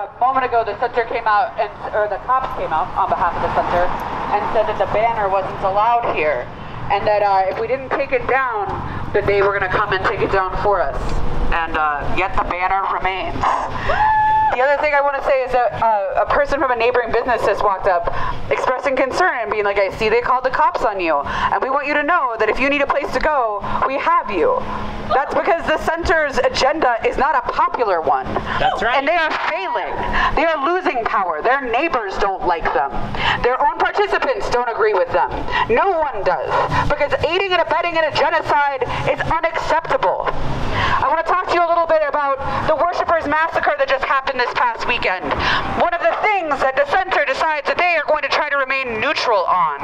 a moment ago, the center came out, or the cops came out on behalf of the center and said that the banner wasn't allowed here, and that if we didn't take it down, that they were going to come and take it down for us. And yet the banner remains. The other thing I want to say is that a person from a neighboring business just walked up expressing concern and being like, I see they called the cops on you, and we want you to know that if you need a place to go, we have you. That's because the center's agenda is not a popular one. That's right. And they are failing. They are losing power. Their neighbors don't like them. Their own participants don't agree with them. No one does. Because aiding and abetting in a genocide is unacceptable. I want to talk to you a little bit about the Worshippers Massacre that just happened this past weekend. One of the things that the center decides that they are going to try to remain neutral on.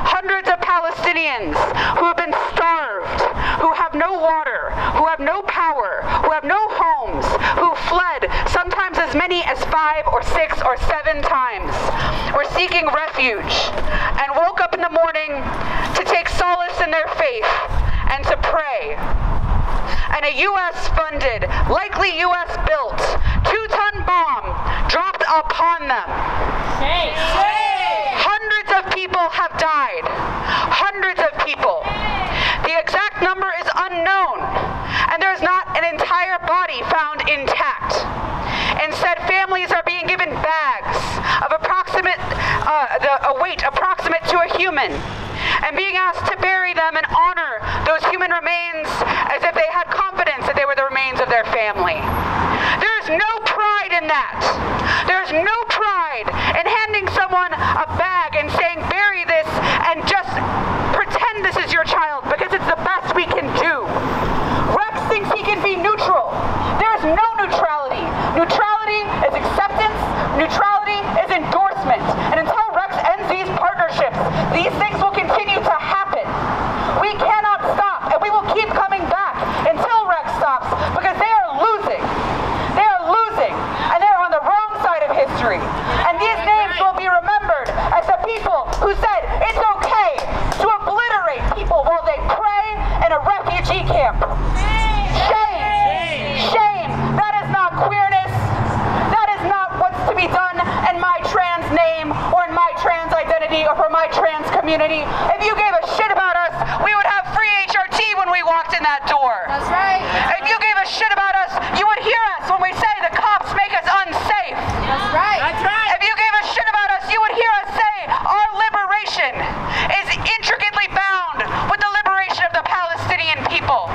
Hundreds of Palestinians who have been starved, who have no water, who have no power, who have no homes, who fled sometimes as many as 5 or 6 or 7 times, were seeking refuge and woke up in the morning to take solace in their faith and to pray. And a U.S.-funded, likely U.S.-built, 2-ton bomb dropped upon them. Hundreds of people have died. Hundreds of people. The exact number is unknown, and there is not an entire body found intact. Instead, families are being given bags of a weight approximate to a human, and being asked to bury them and honor those human remains as if they had confidence that they were the remains of their family. There's no pride in that. There's no pride in handing someone a bag and saying, bury this and just pretend this is your child because it's the best we can do. Rex thinks he can be neutral. There's no neutrality. Neutrality is acceptance. Neutrality is endorsement. And until Rex ends these partnerships, these things will continue to happen. We cannot stop, and we will keep coming back until Rex stops, because they are losing. They are losing, and they're on the wrong side of history. And these names will be remembered as the people who said it's okay to obliterate people while they pray in a refugee camp. Shame! Shame! That is not queerness. That is not what's to be done in my trans name or in my trans identity or for my trans community. If you gave a shit about us, we would have free HRT when we walked in that door. That's right. If you gave a shit about us, you would hear us when we say the cops make us unsafe. That's right. That's right. If you gave a shit about us, you would hear us say our liberation is intricately bound with the liberation of the Palestinian people.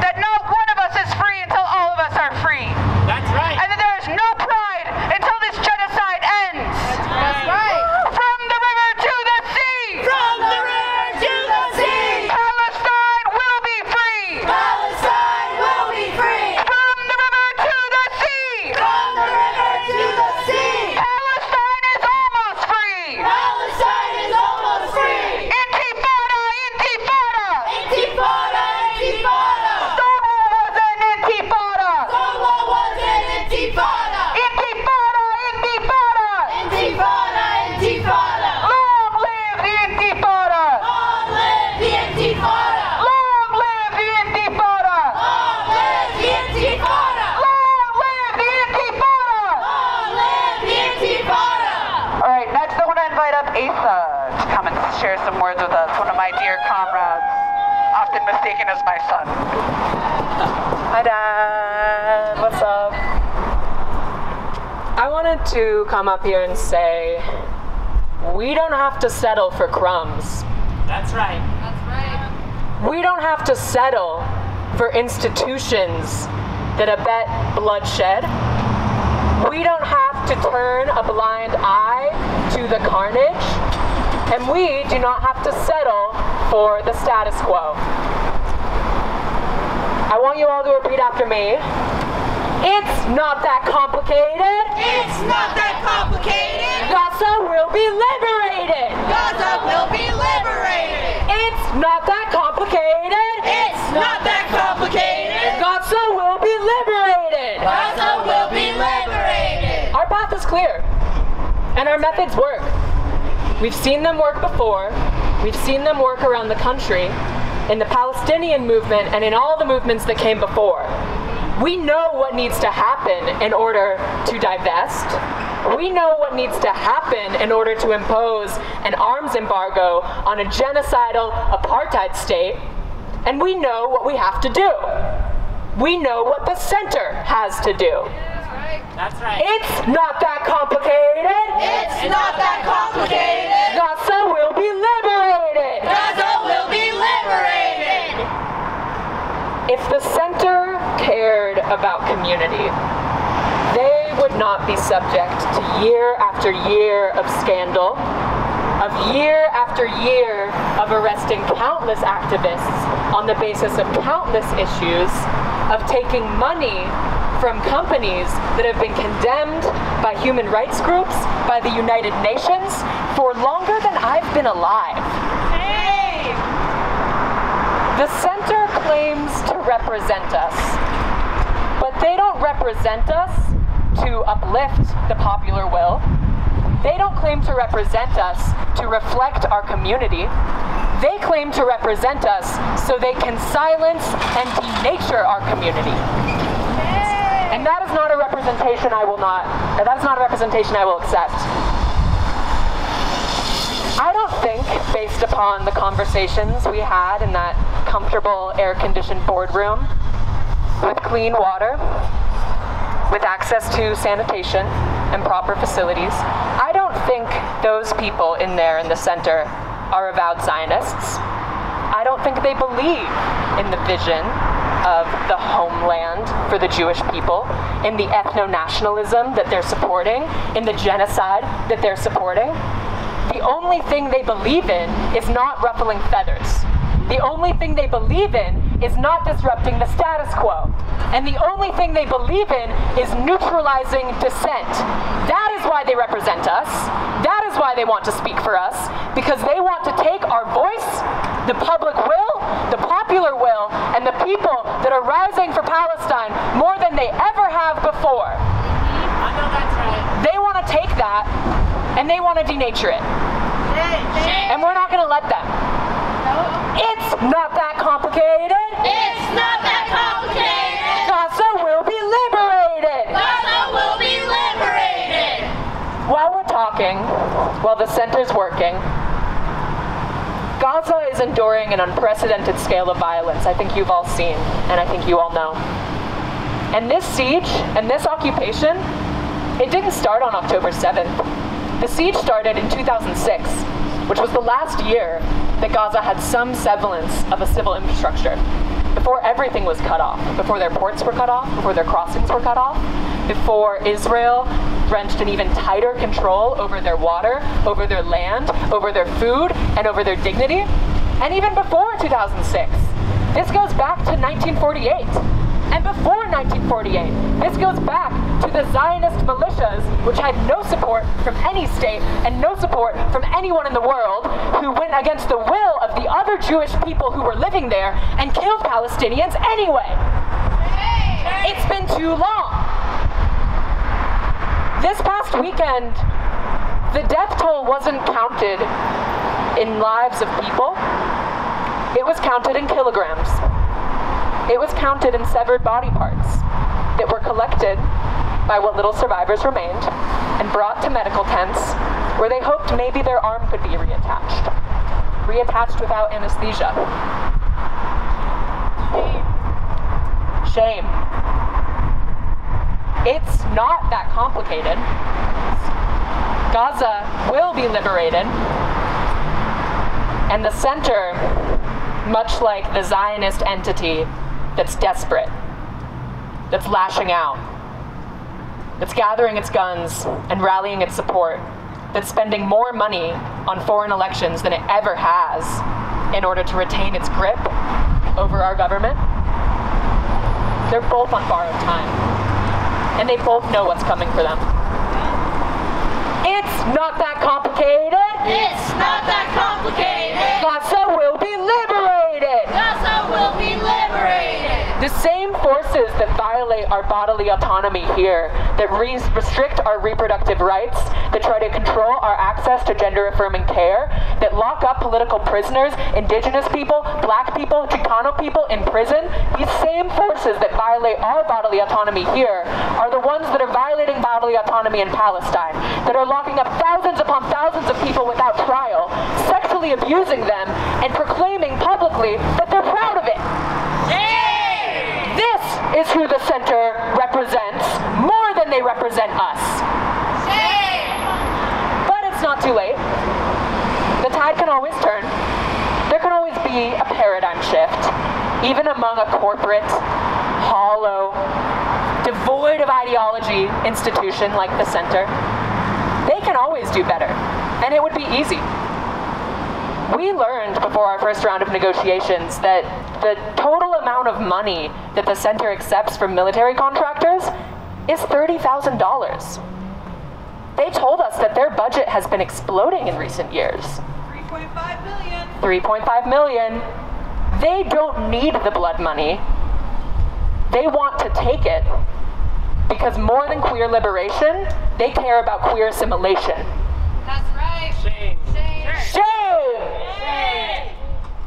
That not one of us is free until all of us are free. That's right. And that there is no pride until this genocide ends. That's right. From the river to the sea. From the river to the sea. Palestine will be free. Palestine will be free. From the river to the sea. From the river to the sea. Palestine is almost free. Palestine is almost free. Intifada, intifada. Intifada, intifada. Stonewall was an intifada. Stonewall was an intifada. Intifada, intifada. Intifada, intifada. Long live the intifada. Long live the intifada. Long live the intifada. Long live the intifada. Long live the intifada. Long live the intifada. All right, next I want to invite up Asa to come and share some words with us, one of my dear comrades, often mistaken as my son. Hi, Dad. What's up? I wanted to come up here and say, we don't have to settle for crumbs. That's right. That's right. We don't have to settle for institutions that abet bloodshed. We don't have to turn a blind eye to the carnage. And we do not have to settle for the status quo. I want you all to repeat after me. It's not that complicated. It's not that complicated. Gaza will be liberated. Gaza will be liberated. It's not that complicated. It's not that complicated. Gaza will be liberated. Gaza will be liberated. Our path is clear, and our methods work. We've seen them work before. We've seen them work around the country, in the Palestinian movement, and in all the movements that came before. We know what needs to happen in order to divest. We know what needs to happen in order to impose an arms embargo on a genocidal apartheid state. And we know what we have to do. We know what the center has to do. That's right. It's not that complicated. It's not that complicated. Gaza will be liberated. Gaza will be liberated. If the center cared about community, they would not be subject to year after year of scandal, of year after year of arresting countless activists on the basis of countless issues, of taking money from companies that have been condemned by human rights groups, by the United Nations, for longer than I've been alive. Hey! The center claims to represent us, but they don't represent us to uplift the popular will. They don't claim to represent us to reflect our community. They claim to represent us so they can silence and denature our community. And that is not a representation I will accept. I don't think, based upon the conversations we had in that comfortable air-conditioned boardroom, with clean water, with access to sanitation and proper facilities, I don't think those people in there in the center are avowed Zionists. I don't think they believe in the vision of the homeland for the Jewish people, in the ethno-nationalism that they're supporting, in the genocide that they're supporting. The only thing they believe in is not ruffling feathers. The only thing they believe in is not disrupting the status quo. And the only thing they believe in is neutralizing dissent. That is why they represent us. That is why they want to speak for us, because they want to take our voice, the public will, the popular will, and the people that are rising for Palestine more than they ever have before. I know that's right. They want to take that and they want to denature it. And we're not going to let them. It's not that complicated. It's not that complicated. Gaza will be liberated. Gaza will be liberated. While we're talking, while the center's working, Gaza is enduring an unprecedented scale of violence. I think you've all seen, and I think you all know. And this siege and this occupation, it didn't start on October 7th. The siege started in 2006, which was the last year that Gaza had some semblance of a civil infrastructure. Before everything was cut off, before their ports were cut off, before their crossings were cut off, before Israel wrenched an even tighter control over their water, over their land, over their food, and over their dignity. And even before 2006, this goes back to 1948. And before 1948, this goes back to the Zionist militias, which had no support from any state and no support from anyone in the world, who went against the will of the other Jewish people who were living there and killed Palestinians anyway. It's been too long. This past weekend, the death toll wasn't counted in lives of people. It was counted in kilograms. It was counted in severed body parts that were collected by what little survivors remained and brought to medical tents where they hoped maybe their arm could be reattached. Reattached without anesthesia. Shame. It's not that complicated. Gaza will be liberated, and the center, much like the Zionist entity that's desperate, that's lashing out, that's gathering its guns and rallying its support, that's spending more money on foreign elections than it ever has in order to retain its grip over our government, they're both on borrowed time. And they both know what's coming for them. It's not that complicated. It's not that complicated. Gaza will be liberated. Gaza will be liberated. The same forces that violate our bodily autonomy here, that restrict our reproductive rights, that try to control our access to gender-affirming care, that lock up political prisoners, indigenous people, black people, Chicano people in prison, these same forces that violate our bodily autonomy here are the ones that are violating bodily autonomy in Palestine, that are locking up thousands upon thousands of people without trial, sexually abusing them, and proclaiming publicly that they're proud of it. This is who the center represents more than they represent us. But it's not too late. The tide can always turn. There can always be a paradigm shift, even among a corporate, hollow, devoid of ideology institution like the center. They can always do better, and it would be easy. We learned before our first round of negotiations that the total amount of money that the center accepts from military contractors is $30,000. They told us that their budget has been exploding in recent years. 3.5 million. 3.5 million. They don't need the blood money. They want to take it because more than queer liberation, they care about queer assimilation. That's right. Shame. Shame!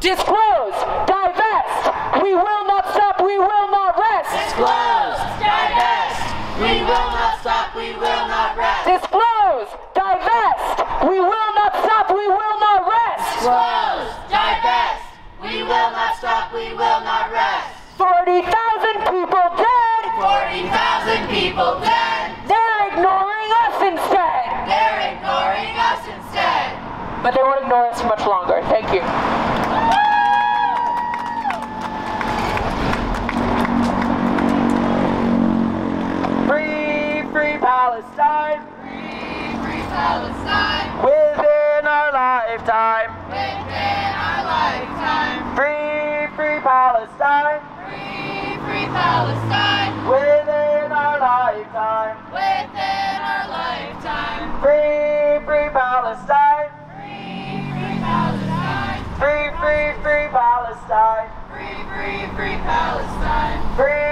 Disclose! Divest! We will not stop, we will not rest! Disclose, divest. We will not stop, we will not rest. Disclose! Divest! We will not stop, we will not rest! Disclose, divest. We will not stop, we will not rest. 40,000 people dead! 40,000 people dead. They're ignoring us instead! They're ignoring us instead. But they won't ignore us for much longer. Thank you. Free, free Palestine, Free, free Palestine. within our lifetime. Within our lifetime. Free, free Palestine, Free, free Palestine. within our lifetime. Within our lifetime. Free, free Palestine, Free, free Palestine. free, free, free Palestine, Free, free, free Palestine. free,